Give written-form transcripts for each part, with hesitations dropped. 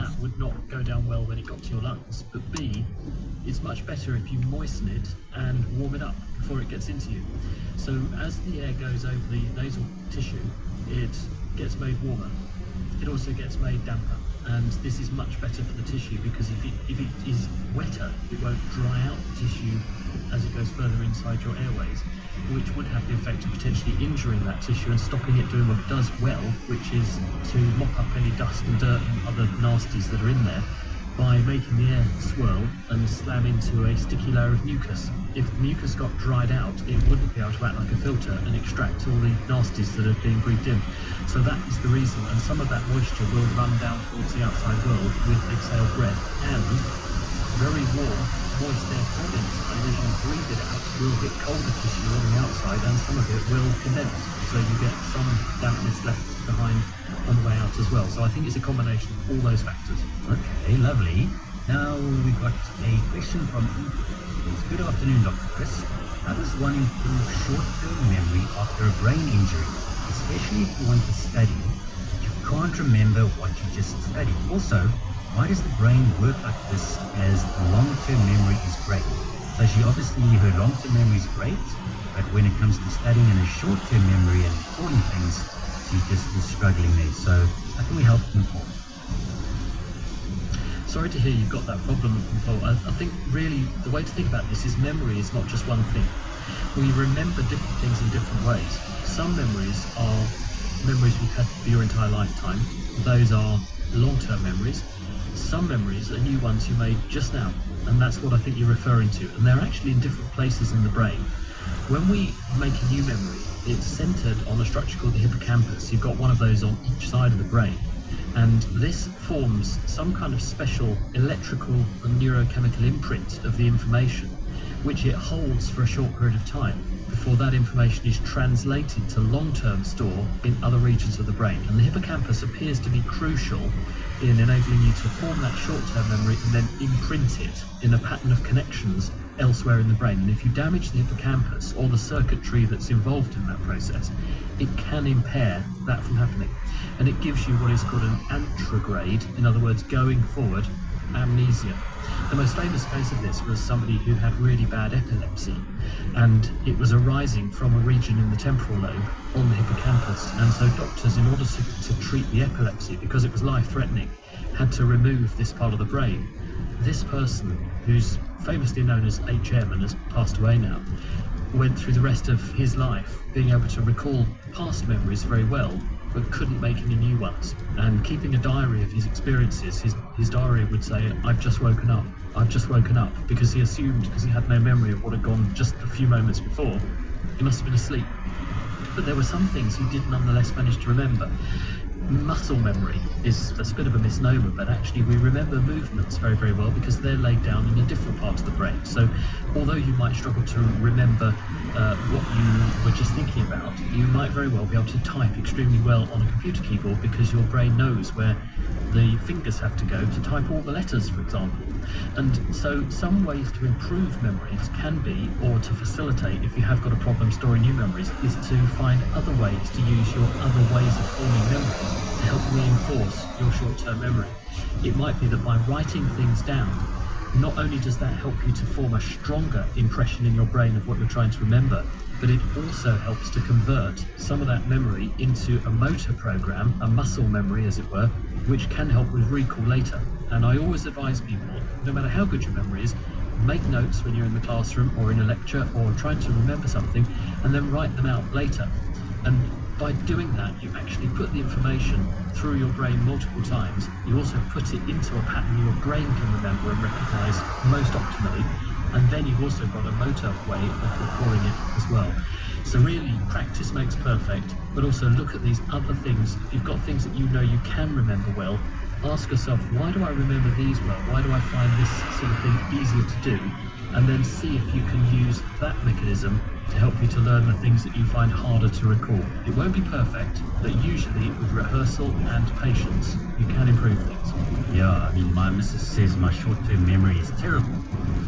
that would not go down well when it got to your lungs. But B, it's much better if you moisten it and warm it up before it gets into you. So as the air goes over the nasal tissue, it gets made warmer. It also gets made damper. And this is much better for the tissue, because if it is wetter, it won't dry out the tissue as it goes further inside your airways, which would have the effect of potentially injuring that tissue and stopping it doing what it does well, which is to mop up any dust and dirt and other nasties that are in there by making the air swirl and slam into a sticky layer of mucus. If the mucus got dried out, it wouldn't be able to act like a filter and extract all the nasties that are being breathed in. So that is the reason, and some of that moisture will run down towards the outside world with exhaled breath, and very warm, moist air from the inside, as you breathe it out, will hit colder tissue on the outside, and some of it will condense, so you get some dampness left behind on the way out as well. So I think it's a combination of all those factors. Okay, lovely. Now we've got a question from Ethan. Good afternoon, Dr. Chris. How does one improve short-term memory after a brain injury, especially if you want to study but you can't remember what you just studied? Also, why does the brain work like this, as long-term memory is great? So she obviously, her long-term memory is great, but when it comes to studying and a short-term memory and recalling things, she's just struggling there. So how can we help them all? Sorry to hear you've got that problem, Paul. I think really the way to think about this is memory is not just one thing. We remember different things in different ways. Some memories are memories we've had for your entire lifetime. Those are long-term memories. Some memories are new ones you made just now, and that's what I think you're referring to. And they're actually in different places in the brain. When we make a new memory, it's centered on a structure called the hippocampus. You've got one of those on each side of the brain. And this forms some kind of special electrical and neurochemical imprint of the information, which it holds for a short period of time before that information is translated to long-term store in other regions of the brain. And the hippocampus appears to be crucial in enabling you to form that short-term memory and then imprint it in a pattern of connections elsewhere in the brain. And if you damage the hippocampus or the circuitry that's involved in that process, it can impair that from happening. And it gives you what is called an antegrade, in other words, going forward, amnesia. The most famous case of this was somebody who had really bad epilepsy, and it was arising from a region in the temporal lobe on the hippocampus. And so doctors, in order to treat the epilepsy, because it was life-threatening, had to remove this part of the brain. This person, who's famously known as HM and has passed away now, went through the rest of his life being able to recall past memories very well, but couldn't make any new ones. And keeping a diary of his experiences, his diary would say, I've just woken up, because he assumed, because he had no memory of what had gone just a few moments before, he must have been asleep. But there were some things he did nonetheless manage to remember. Muscle memory is a bit of a misnomer, but actually we remember movements very, very well because they're laid down in a different part of the brain. So although you might struggle to remember what you were just thinking about, you might very well be able to type extremely well on a computer keyboard because your brain knows where the fingers have to go to type all the letters, for example. And so some ways to improve memories can be, or to facilitate if you have got a problem storing new memories, is to find other ways to use your other ways of forming memories to help reinforce your short-term memory. It might be that by writing things down, not only does that help you to form a stronger impression in your brain of what you're trying to remember, but it also helps to convert some of that memory into a motor program, a muscle memory as it were, which can help with recall later. And I always advise people, no matter how good your memory is, make notes when you're in the classroom or in a lecture or trying to remember something, and then write them out later. And by doing that, you actually put the information through your brain multiple times. You also put it into a pattern your brain can remember and recognize most optimally. And then you've also got a motor way of recalling it as well. So really, practice makes perfect, but also look at these other things. If you've got things that you know you can remember well, ask yourself, why do I remember these well? Why do I find this sort of thing easier to do? And then see if you can use that mechanism to help you to learn the things that you find harder to recall. It won't be perfect, but usually with rehearsal and patience, you can improve things. Yeah, I mean, my missus says my short-term memory is terrible.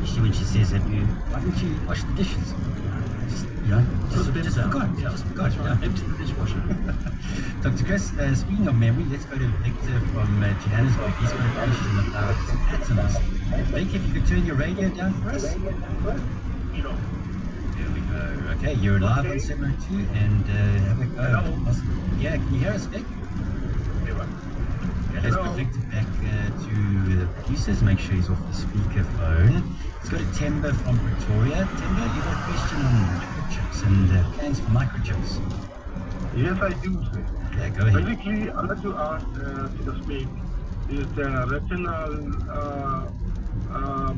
Especially when she says, why don't you wash the dishes? Yeah, Put the bins out. forgot. Yeah, Just forgot. that's right. Yeah. Empty the dishwasher. Dr. Chris, speaking of memory, let's go to Victor from Johannesburg. He's got a question about atoms. Vic, if you could turn your radio down for us. Sure. There we go. Okay, you're live on 702 and have a go. Hello. Yeah, can you hear us, Vic? Okay, let's put Victor back to the producers. Make sure he's off the speakerphone. Let's go to Temba from Pretoria. Temba, you got a question on microchips and plans for microchips. Yes, I do, sir. Yeah, go ahead. Basically, I'd like to ask to the speak, is the retinal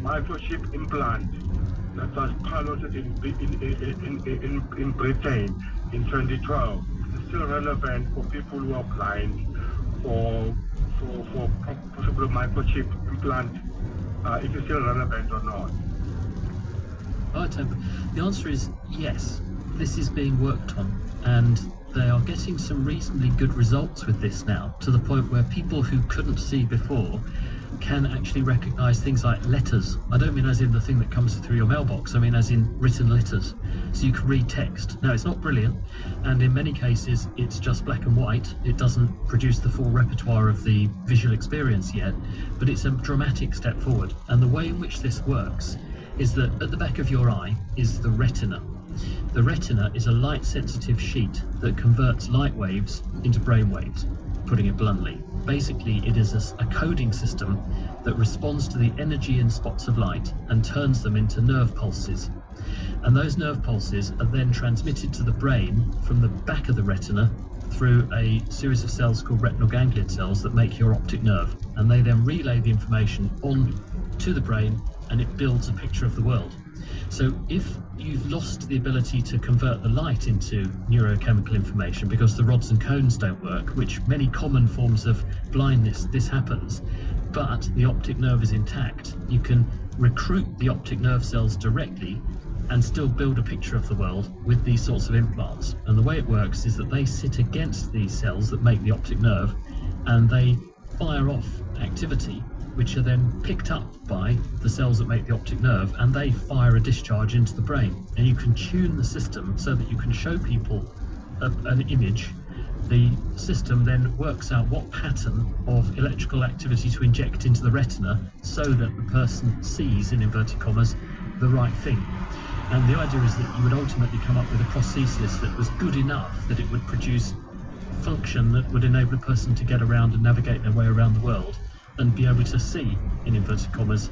microchip implant that was piloted in Britain in 2012 is still relevant for people who are blind for possible microchip implant, if it's still relevant or not? Right, the answer is yes. This is being worked on, and they are getting some reasonably good results with this now, to the point where people who couldn't see before can actually recognize things like letters. I don't mean as in the thing that comes through your mailbox, I mean as in written letters. So you can read text. Now, it's not brilliant, and in many cases it's just black and white. It doesn't produce the full repertoire of the visual experience yet, but it's a dramatic step forward. And the way in which this works is that at the back of your eye is the retina. The retina is a light-sensitive sheet that converts light waves into brain waves, putting it bluntly. Basically, it is a coding system that responds to the energy in spots of light and turns them into nerve pulses. And those nerve pulses are then transmitted to the brain from the back of the retina through a series of cells called retinal ganglion cells that make your optic nerve. And they then relay the information on to the brain, and it builds a picture of the world. So if you've lost the ability to convert the light into neurochemical information because the rods and cones don't work, which many common forms of blindness, this happens, but the optic nerve is intact, you can recruit the optic nerve cells directly and still build a picture of the world with these sorts of implants. And the way it works is that they sit against these cells that make the optic nerve, and they fire off activity which are then picked up by the cells that make the optic nerve, and they fire a discharge into the brain. And you can tune the system so that you can show people an image. The system then works out what pattern of electrical activity to inject into the retina so that the person sees, in inverted commas, the right thing. And the idea is that you would ultimately come up with a prosthesis that was good enough that it would produce function that would enable a person to get around and navigate their way around the world and be able to see, in inverted commas,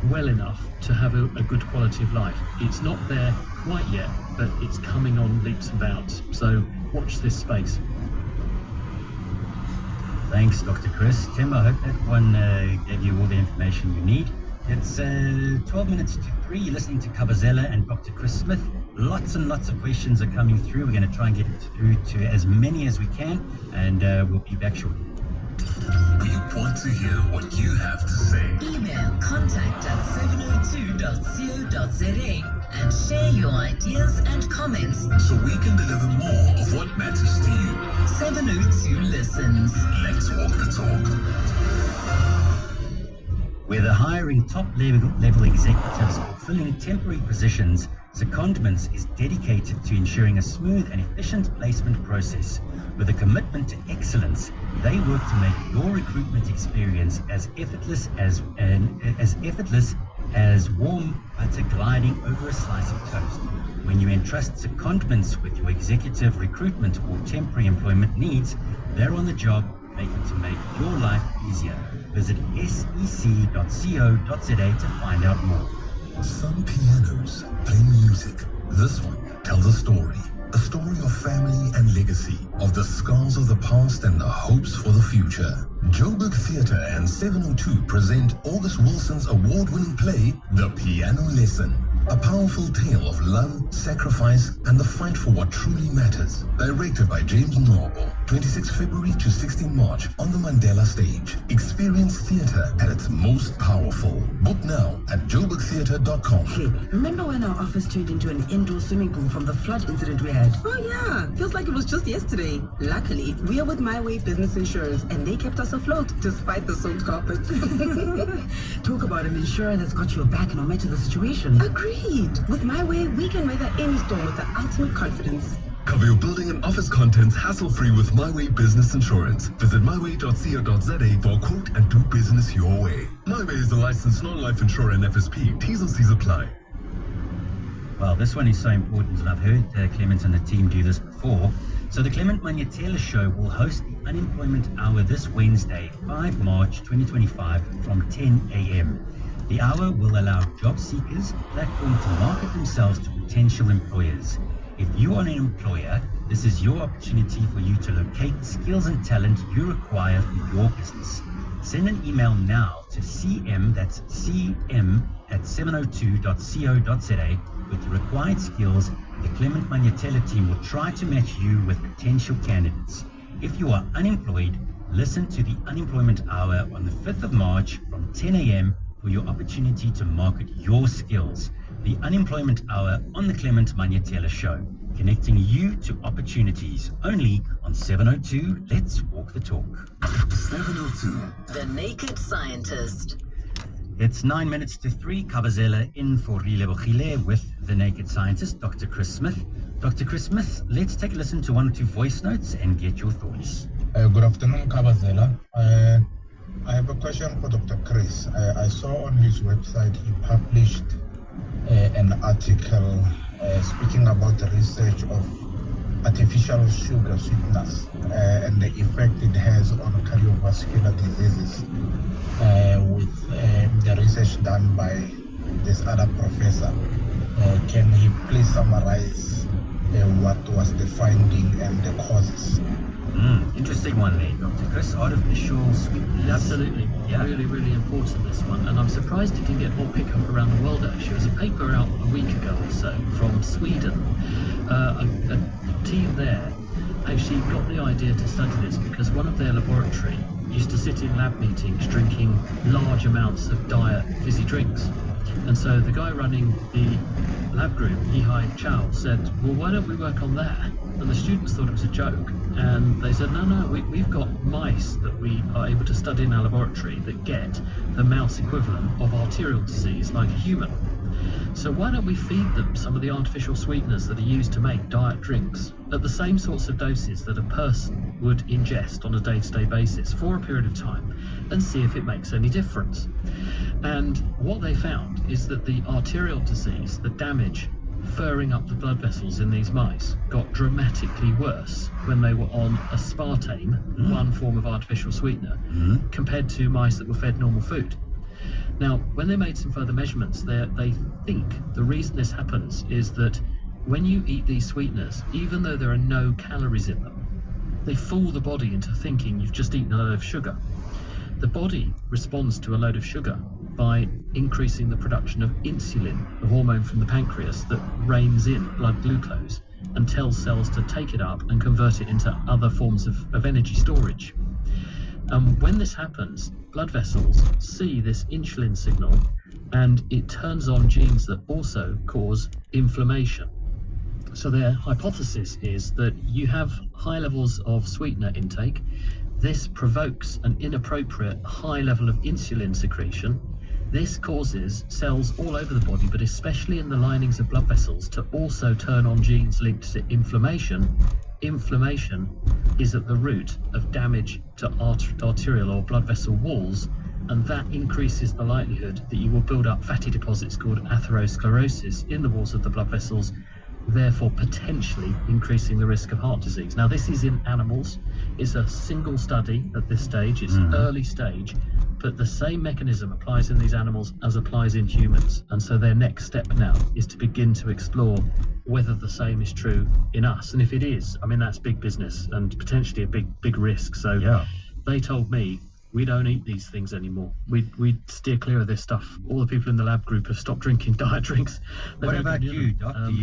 well enough to have a good quality of life. It's not there quite yet, but it's coming on leaps and bounds. So watch this space. Thanks, Dr. Chris. Tim, I hope that one gave you all the information you need. It's 12 minutes to 3. You're listening to Kabazela and Dr. Chris Smith. Lots and lots of questions are coming through. We're going to try and get through to as many as we can, and we'll be back shortly. We want to hear what you have to say. Email contact@702.co.za and share your ideas and comments. So we can deliver more of what matters to you. 702 listens. Let's walk the talk. Whether hiring top-level executives or filling temporary positions, Secondments is dedicated to ensuring a smooth and efficient placement process. With a commitment to excellence, they work to make your recruitment experience as effortless as warm butter gliding over a slice of toast. When you entrust Secondments with your executive recruitment or temporary employment needs, they're on the job making to make your life easier. Visit sec.co.za to find out more. Some pianos play music. This one tells a story of family and legacy, of the scars of the past and the hopes for the future. Joburg Theatre and 702 present August Wilson's award-winning play, The Piano Lesson. A powerful tale of love, sacrifice, and the fight for what truly matters. Directed by James Noble. 26 February to 16 March on the Mandela stage. Experience theatre at its most powerful. Book now at joburgtheatre.com. Hey, remember when our office turned into an indoor swimming pool from the flood incident we had? Oh yeah, feels like it was just yesterday. Luckily, we are with My Way Business Insurance and they kept us afloat despite the soaked carpet. Talk about an insurer that's got your back no matter the situation. Agreed. Agreed. With My Way, we can weather any storm with the ultimate confidence. Cover your building and office contents hassle-free with MyWay Business Insurance. Visit myway.co.za for a quote and do business your way. MyWay is a licensed non-life insurer and FSP. T's and C's apply. Well, this one is so important, and I've heard Clement and the team do this before. So the Clement Manyatela Show will host the Unemployment Hour this Wednesday, 5 March 2025 from 10 a.m. The hour will allow job seekers a platform to market themselves to potential employers. If you are an employer, this is your opportunity for you to locate the skills and talent you require for your business. Send an email now to CM, that's CM at 702.co.za with the required skills. The Clement Manyatela team will try to match you with potential candidates. If you are unemployed, listen to the Unemployment Hour on the 5th of March from 10 a.m. for your opportunity to market your skills. The Unemployment Hour on the Clement Manyatela Show, connecting you to opportunities, only on 702 Let's Walk the Talk. 702. The Naked Scientist. It's 9 minutes to 3. Kabazela in for Rilebogile with the Naked Scientist, Dr. Chris Smith. Dr. Chris Smith, let's take a listen to one or two voice notes and get your thoughts. Good afternoon, Kabazela. I have a question for Dr. Chris. I saw on his website he published an article speaking about the research of artificial sugar sweeteners and the effect it has on cardiovascular diseases with the research done by this other professor. Can he please summarize what was the finding and the causes? Interesting one there, Dr. Chris. Artificial sweeteners. Absolutely. Yeah. Really, really important, this one. And I'm surprised it didn't get more pickup around the world, actually. There was a paper out a week ago or so from Sweden. A team there actually got the idea to study this because one of their laboratory used to sit in lab meetings drinking large amounts of diet fizzy drinks. And so the guy running the lab group, Yihai Chow, said, well, why don't we work on that? And the students thought it was a joke. And they said, no, we've got mice that we are able to study in our laboratory that get the mouse equivalent of arterial disease like a human. So why don't we feed them some of the artificial sweeteners that are used to make diet drinks at the same sorts of doses that a person would ingest on a day-to-day basis for a period of time and see if it makes any difference. And what they found is that the arterial disease, the damage furring up the blood vessels in these mice, got dramatically worse when they were on aspartame, one form of artificial sweetener, compared to mice that were fed normal food. Now, when they made some further measurements, they think the reason this happens is that when you eat these sweeteners, even though there are no calories in them, they fool the body into thinking you've just eaten a load of sugar. The body responds to a load of sugar by increasing the production of insulin, the hormone from the pancreas that reins in blood glucose and tells cells to take it up and convert it into other forms of energy storage. When this happens, blood vessels see this insulin signal and it turns on genes that also cause inflammation. So their hypothesis is that you have high levels of sweetener intake. This provokes an inappropriate high level of insulin secretion. This causes cells all over the body, but especially in the linings of blood vessels, to also turn on genes linked to inflammation. Inflammation is at the root of damage to arterial or blood vessel walls, and that increases the likelihood that you will build up fatty deposits called atherosclerosis in the walls of the blood vessels, therefore potentially increasing the risk of heart disease. Now, this is in animals. It's a single study at this stage. It's early stage, but the same mechanism applies in these animals as applies in humans. And so their next step now is to begin to explore whether the same is true in us. And if it is, I mean, that's big business and potentially a big risk. So they told me, we don't eat these things anymore. We steer clear of this stuff. All the people in the lab group have stopped drinking diet drinks. What about you, Doc? Do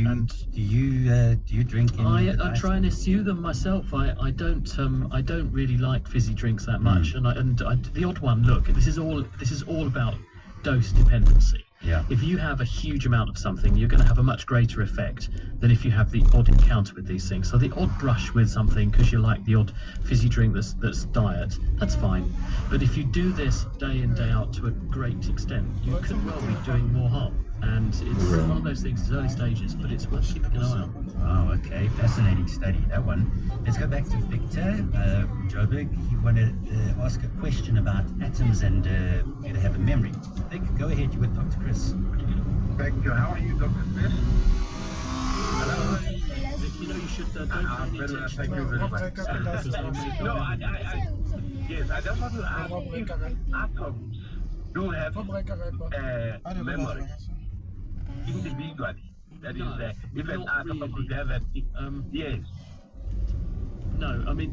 you drink any? I try and eschew them myself. I don't really like fizzy drinks that much. And the odd one. Look, this is all about dose dependency. Yeah. If you have a huge amount of something, you're going to have a much greater effect than if you have the odd encounter with these things. So the odd brush with something because you like the odd fizzy drink that's diet, that's fine. But if you do this day in, day out to a great extent, you could well be doing more harm. And it's one of those things, it's early stages, but it's worth keeping an eye on. Wow, okay, fascinating study, that one. Let's go back to Victor Joburg. He wanted to ask a question about atoms and do they have a memory. Vic, go ahead, you're with Dr. Chris. Thank you. How are you, Dr. Chris? Hello. Vic, you know you should don't pay any attention Thank you very much. No, yes, I just want to ask if atoms do have memory individually. That No, is, if an not atom really. could have a... yes. No, I mean,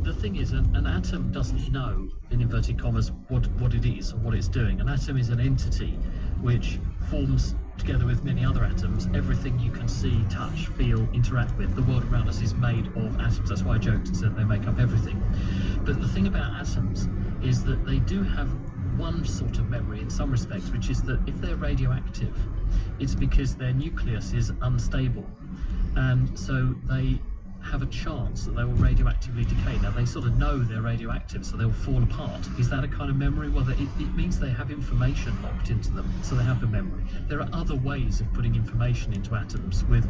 the thing is, an atom doesn't know, in inverted commas, what it is or what it's doing. An atom is an entity which forms, together with many other atoms, everything you can see, touch, feel, interact with. The world around us is made of atoms. That's why I joked and said they make up everything. But the thing about atoms is that they do have one sort of memory in some respects, which is that if they're radioactive, it's because their nucleus is unstable. And so they have a chance that they will radioactively decay. Now, they sort of know they're radioactive, so they'll fall apart. Is that a kind of memory? Well, it means they have information locked into them, so they have a memory. There are other ways of putting information into atoms, with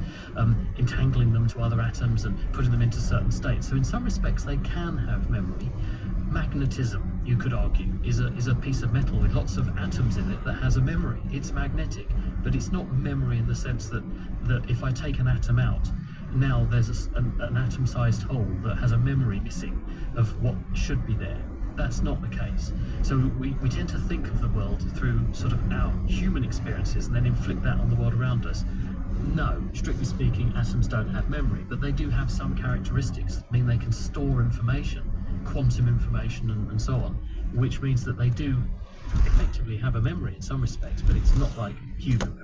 entangling them to other atoms and putting them into certain states. So in some respects, they can have memory. Magnetism, you could argue, is a piece of metal with lots of atoms in it that has a memory. It's magnetic, but it's not memory in the sense that if I take an atom out, now there's an atom-sized hole that has a memory missing of what should be there. That's not the case. So we tend to think of the world through sort of our human experiences and then inflict that on the world around us. No, strictly speaking, atoms don't have memory, but they do have some characteristics that mean they can store information, quantum information and so on, which means that they do effectively have a memory in some respects, but it's not like human memory.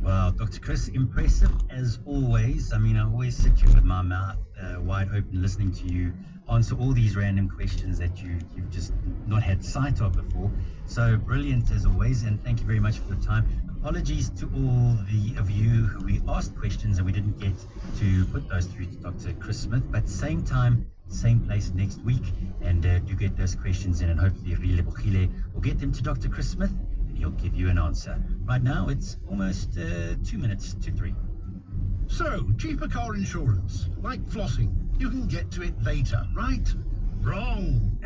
Wow, Dr. Chris, impressive as always. I mean, I always sit here with my mouth wide open listening to you answer all these random questions that you've just not had sight of before. So brilliant as always, and thank you very much for the time. Apologies to all of you who we asked questions and we didn't get to put those through to Dr. Chris Smith, but same time, same place next week, and do get those questions in, and hopefully Rile Bogile will get them to Dr. Chris Smith. He'll give you an answer. Right now, it's almost 2 minutes to 3. So, cheaper car insurance, like flossing. You can get to it later, right? Wrong.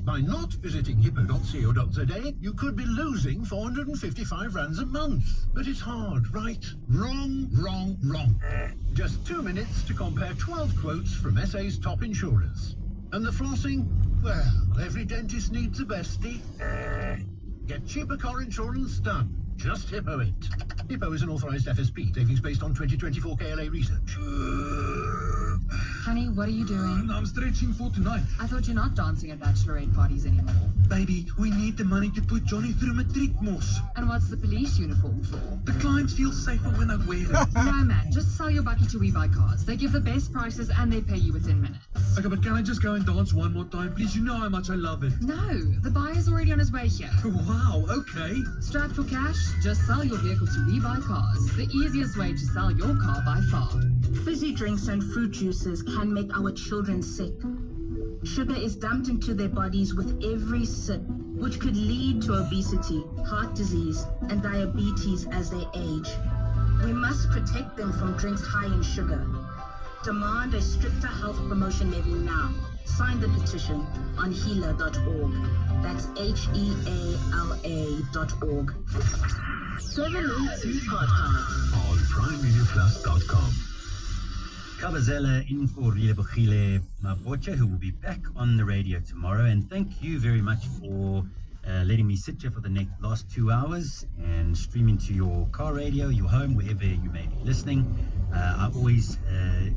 By not visiting hippo.co.za, you could be losing 455 rands a month. But it's hard, right? Wrong, wrong, wrong. Just 2 minutes to compare 12 quotes from SA's top insurers. And the flossing? Well, every dentist needs a bestie. Get cheaper car insurance done. Just Hippo it. Hippo is an authorized FSP, savings based on 2024 KLA research. Honey, what are you doing? I'm stretching for tonight. I thought you're not dancing at bachelorette parties anymore. Baby, we need the money to put Johnny through matric mos. And what's the police uniform for? The clients feel safer when I wear it. No, man, just sell your bucky to We Buy Cars. They give the best prices and they pay you within minutes. Okay, but can I just go and dance one more time, please? You know how much I love it. No, the buyer's already on his way here. Wow, okay. Strapped for cash? Just sell your vehicle to We Buy Cars. The easiest way to sell your car by far. Fizzy drinks and fruit juices can make our children sick. Sugar is dumped into their bodies with every sip, which could lead to obesity, heart disease, and diabetes as they age. We must protect them from drinks high in sugar. Demand a stricter health promotion levy now. Sign the petition on healer.org. That's HEALA.org. 782 podcast on primemediaplus.com. Kabazela in for Rile Bogile Mabocha, who will be back on the radio tomorrow. And thank you very much for letting me sit here for the last 2 hours and streaming to your car radio, your home, wherever you may be listening. I always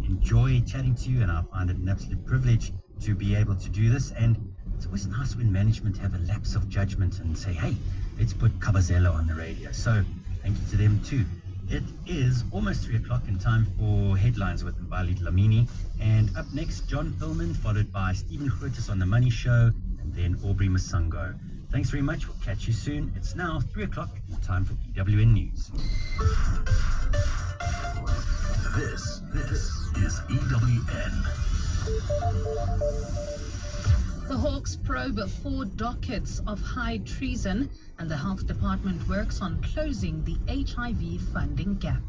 enjoy chatting to you, and I find it an absolute privilege to be able to do this. And it's always nice when management have a lapse of judgment and say, hey, let's put Kabazela on the radio. So thank you to them too. It is almost 3 o'clock and time for headlines with Mbali Dlamini. And up next, John Pillman, followed by Stephen Grootjes on The Money Show, and then Aubrey Masango. Thanks very much. We'll catch you soon. It's now 3 o'clock and time for EWN News. This is EWN. The Hawks probe 4 dockets of high treason, and the Health Department works on closing the HIV funding gap.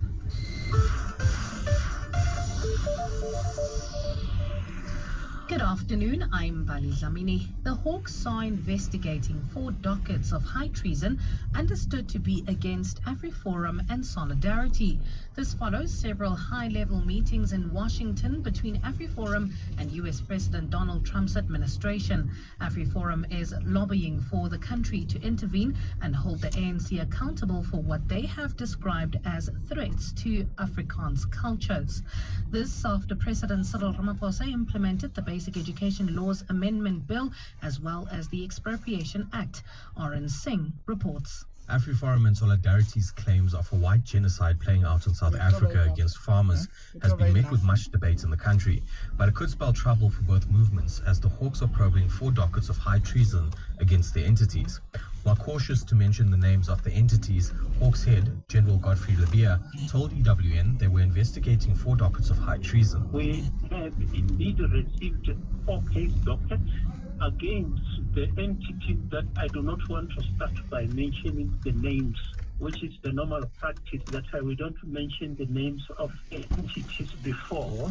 Good afternoon, I'm Bali Zamini. The Hawks are investigating 4 dockets of high treason understood to be against AfriForum and Solidarity. This follows several high-level meetings in Washington between AfriForum and US President Donald Trump's administration. AfriForum is lobbying for the country to intervene and hold the ANC accountable for what they have described as threats to Afrikaans cultures. This after President Cyril Ramaphosa implemented the Basic Education Laws Amendment Bill as well as the Expropriation Act. Oren Singh reports. AfriForum and Solidarity's claims of a white genocide playing out in South Africa against farmers has been met with much debate in the country, but it could spell trouble for both movements as the Hawks are probing 4 dockets of high treason against their entities. While cautious to mention the names of the entities, Hawks head General Godfrey Labia told EWN they were investigating 4 dockets of high treason. We have indeed received 4 case dockets against the entities that I do not want to start by mentioning the names, which is the normal practice that we don't mention the names of entities before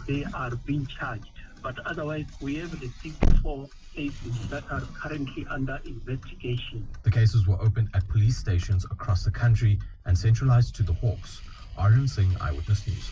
they are being charged. But otherwise, we have received 4 cases that are currently under investigation. The cases were opened at police stations across the country and centralized to the Hawks. Arun Singh, Eyewitness News.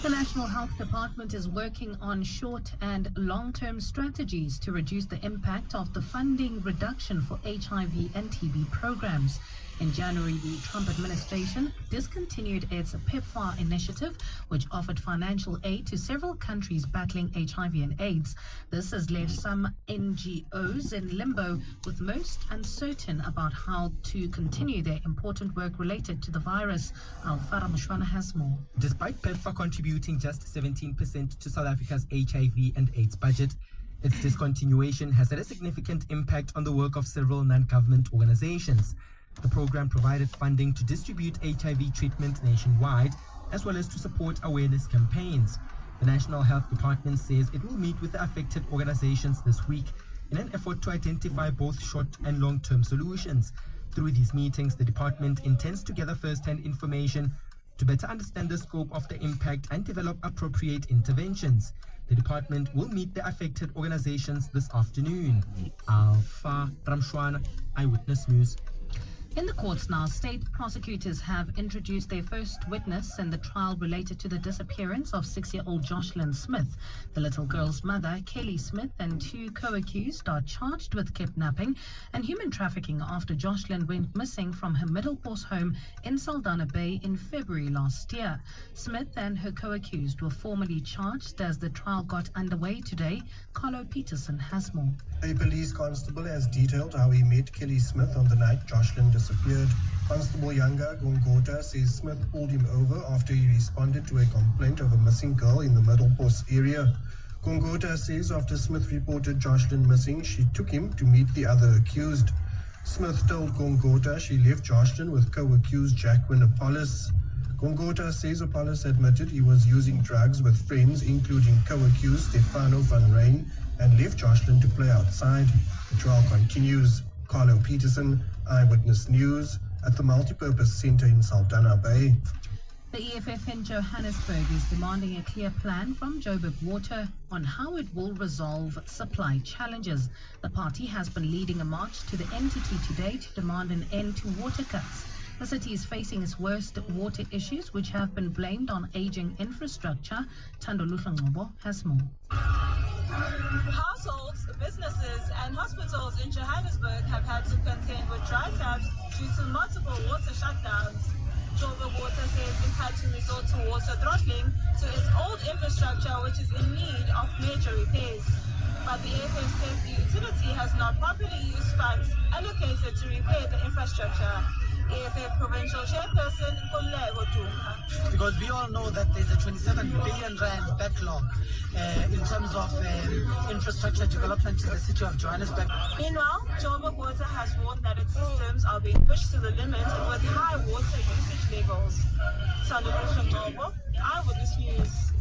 The National Health Department is working on short and long-term strategies to reduce the impact of the funding reduction for HIV and TB programs. In January, the Trump administration discontinued its PEPFAR initiative, which offered financial aid to several countries battling HIV and AIDS. This has left some NGOs in limbo, with most uncertain about how to continue their important work related to the virus. Alfara Mshwana has more. Despite PEPFAR contributing just 17% to South Africa's HIV and AIDS budget, its discontinuation has had a significant impact on the work of several non-government organizations. The program provided funding to distribute HIV treatment nationwide, as well as to support awareness campaigns. The National Health Department says it will meet with the affected organizations this week in an effort to identify both short and long-term solutions. Through these meetings, the department intends to gather first-hand information to better understand the scope of the impact and develop appropriate interventions. The department will meet the affected organizations this afternoon. Alfa Ramshwana, Eyewitness News. In the courts now, state prosecutors have introduced their first witness in the trial related to the disappearance of 6-year-old Jocelyn Smith. The little girl's mother, Kelly Smith, and 2 co-accused are charged with kidnapping and human trafficking after Jocelyn went missing from her Middelpos home in Saldanha Bay in February last year. Smith and her co-accused were formally charged as the trial got underway today. Carlo Peterson has more. A police constable has detailed how he met Kelly Smith on the night Jocelyn disappeared. Constable Yanga Gongota says Smith pulled him over after he responded to a complaint of a missing girl in the Middelpos area. Gongota says after Smith reported Jocelyn missing, she took him to meet the other accused. Smith told Gongota she left Jocelyn with co-accused Jacqueline Apollos. Gongota says Apollos admitted he was using drugs with friends, including co-accused Stefano van Rijn, and left Jocelyn to play outside. The trial continues. Carlo Peterson, Eyewitness News, at the Multipurpose Centre in Saldanha Bay. The EFF in Johannesburg is demanding a clear plan from Joburg Water on how it will resolve supply challenges. The party has been leading a march to the entity today to demand an end to water cuts. The city is facing its worst water issues, which have been blamed on aging infrastructure. Thando Lufangcobo has more. Households, businesses and hospitals in Johannesburg have had to contend with dry taps due to multiple water shutdowns. Joburg Water says it had to resort to water throttling to its old infrastructure, which is in need of major repairs. But the EFF says the utility has not properly used funds allocated to repair the infrastructure. EFF Provincial Chairperson Kumlego Thuma. Because we all know that there's a 27 billion rand backlog in terms of infrastructure development in the city of Johannesburg. Meanwhile, Joburg Water has warned that its systems are being pushed to the limit with high water usage levels. Thando Lufangcobo, Eyewitness News.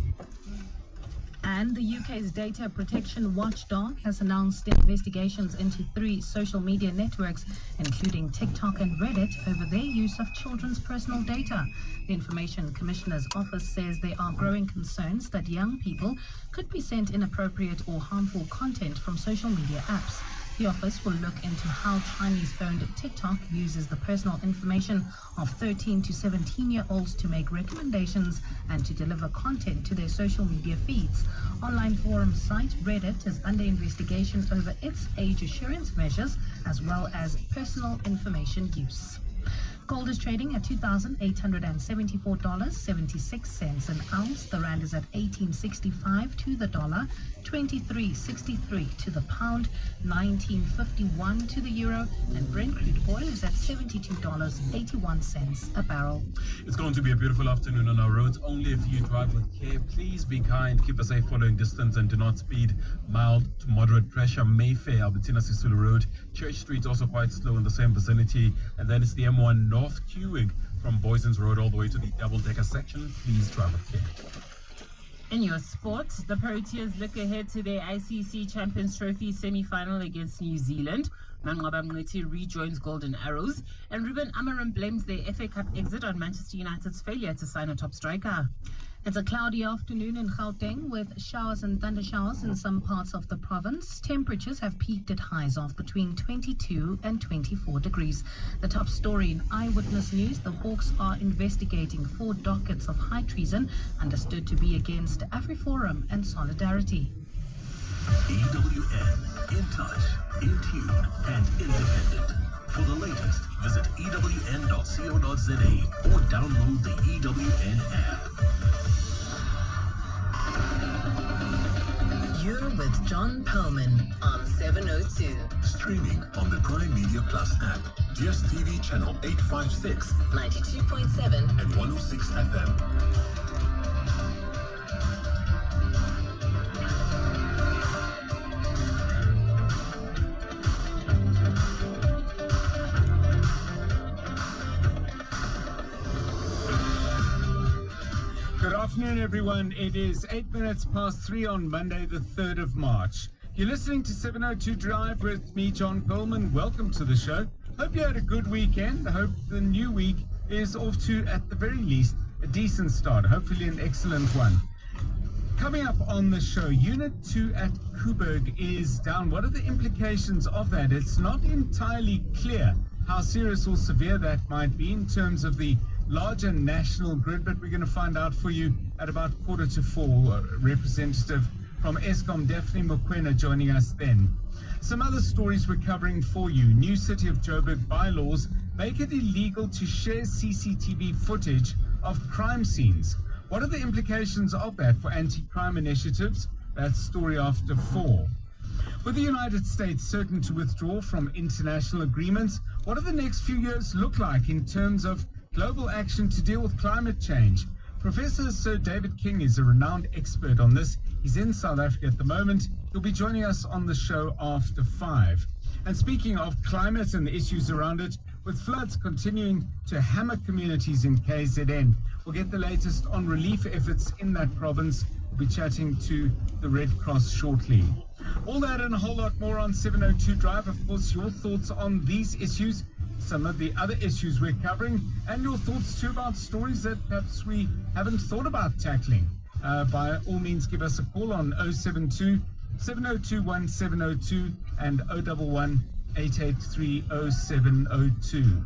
And the UK's data protection watchdog has announced investigations into 3 social media networks, including TikTok and Reddit, over their use of children's personal data. The Information Commissioner's Office says there are growing concerns that young people could be sent inappropriate or harmful content from social media apps. The office will look into how Chinese-owned TikTok uses the personal information of 13 to 17-year-olds to make recommendations and to deliver content to their social media feeds. Online forum site Reddit is under investigation over its age assurance measures as well as personal information use. Gold is trading at $2,874.76 an ounce. The rand is at 18.65 to the dollar, 23.63 to the pound, 19.51 to the euro, and Brent crude oil is at $72.81 a barrel. It's going to be a beautiful afternoon on our roads. Only if you drive with care, please be kind, keep a safe following distance, and do not speed. Mild to moderate pressure, Mayfair, Albertina Sisulu Road, Church Street also quite slow in the same vicinity, and then it's the M1 North Queuing from Boysons Road all the way to the double-decker section. Please drive with care. In your sports, the Proteas look ahead to their ICC Champions Trophy semi-final against New Zealand. Manqaba Mngqithi rejoins Golden Arrows, and Ruben Amorim blames their FA Cup exit on Manchester United's failure to sign a top striker. It's a cloudy afternoon in Gauteng with showers and thunder showers in some parts of the province. Temperatures have peaked at highs of between 22 and 24 degrees. The top story in Eyewitness News, the Hawks are investigating 4 dockets of high treason understood to be against AfriForum and Solidarity. EWN, in touch, in tune, and independent. For the latest, visit ewn.co.za or download the EWN app. You're with John Perlman on 702. Streaming on the Prime Media Plus app. DSTV channel 856, 92.7 and 106 FM. Good afternoon, everyone. It is 8 minutes past 3 on Monday, the 3rd of March. You're listening to 702 Drive with me, John Perlman. Welcome to the show. Hope you had a good weekend. I hope the new week is off to, at the very least, a decent start. Hopefully an excellent one. Coming up on the show, Unit 2 at Coburg is down. What are the implications of that? It's not entirely clear how serious or severe that might be in terms of the larger national grid, but we're going to find out for you at about 3:45. Representative from Eskom, Daphne Mokoena, joining us then. Some other stories we're covering for you. New City of Joburg bylaws make it illegal to share CCTV footage of crime scenes. What are the implications of that for anti-crime initiatives? That's story after 4. With the United States certain to withdraw from international agreements, what do the next few years look like in terms of global action to deal with climate change? Professor Sir David King is a renowned expert on this. He's in South Africa at the moment. He'll be joining us on the show after 5. And speaking of climate and the issues around it, with floods continuing to hammer communities in KZN, we'll get the latest on relief efforts in that province. We'll be chatting to the Red Cross shortly. All that and a whole lot more on 702 Drive. Of course, your thoughts on these issues, some of the other issues we're covering, and your thoughts too about stories that perhaps we haven't thought about tackling. By all means, give us a call on 072 702 1702 and 011 883 0702.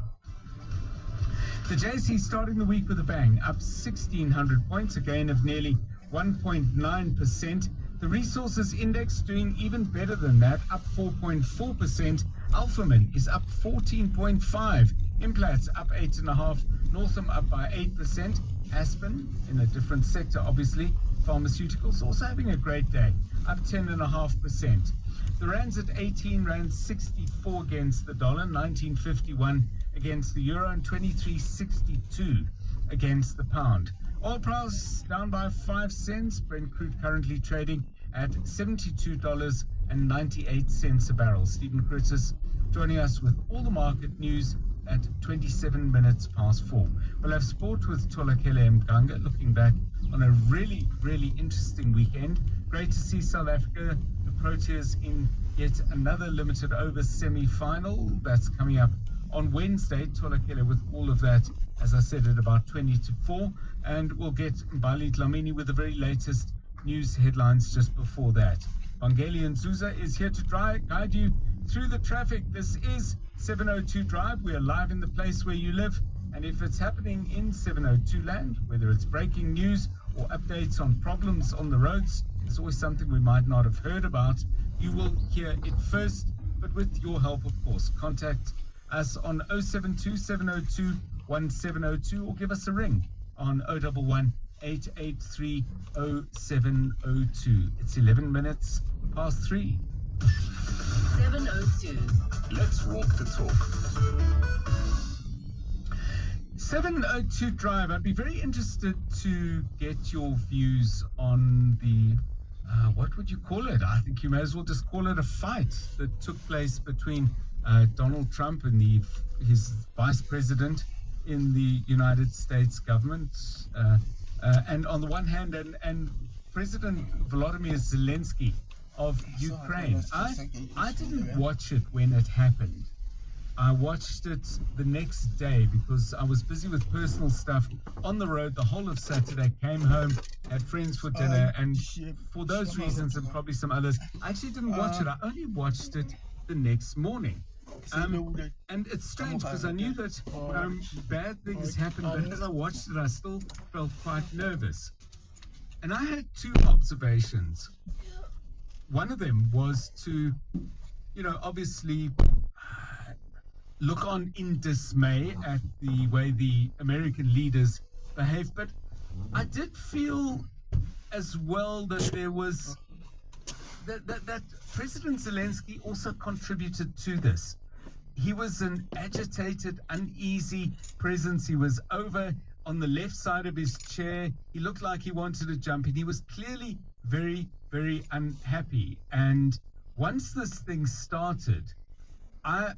The JSE starting the week with a bang, up 1,600 points, a gain of nearly 1.9%. The Resources Index doing even better than that, up 4.4%. Alphamin is up 14.5%. Implats up 8.5%. Northam up by 8%. Aspen, in a different sector, obviously. Pharmaceuticals also having a great day, up 10.5%. The rand's at 18 rand 64 against the dollar, 19.51 against the euro, and 23.62 against the pound. Oil price down by 5 cents. Brent crude currently trading at $72.98 a barrel. Stephen Curtis joining us with all the market news at 27 minutes past 4. We'll have sport with Tolakele Mganga, looking back on a really, really interesting weekend. great to see South Africa, the Proteas, in yet another limited over semi-final that's coming up on Wednesday. Tolakele with all of that, as I said, at about 20 to 4, and we'll get Mbali Dlamini with the very latest news headlines just before that. Bangeli Nzuza is here to guide you through the traffic. This is 702 Drive. We are live in the place where you live, and if it's happening in 702 land, whether it's breaking news or updates on problems on the roads, it's always something we might not have heard about. You will hear it first, but with your help, of course. Contact us on 072 702 1702 or give us a ring on 011 883 0702. It's 11 minutes past 3. 702. Let's walk the talk. 702 Drive. I'd be very interested to get your views on the, what would you call it? I think you may as well just call it a fight that took place between Donald Trump and his vice president in the United States government. And on the one hand, and President Volodymyr Zelensky of Ukraine. I didn't watch it when it happened. I watched it the next day because I was busy with personal stuff on the road the whole of Saturday, came home, had friends for dinner, and for those reasons and probably some others, I actually didn't watch it. I only watched it the next morning. And it's strange because I knew that bad things happened, but as I watched it, I still felt quite nervous. And I had two observations. One of them was to, obviously look on in dismay at the way the American leaders behaved, but I did feel as well that there was that President Zelensky also contributed to this. He was an agitated, uneasy presence. He was over on the left side of his chair. He looked like he wanted to jump in. He was clearly very, very unhappy. And once this thing started, I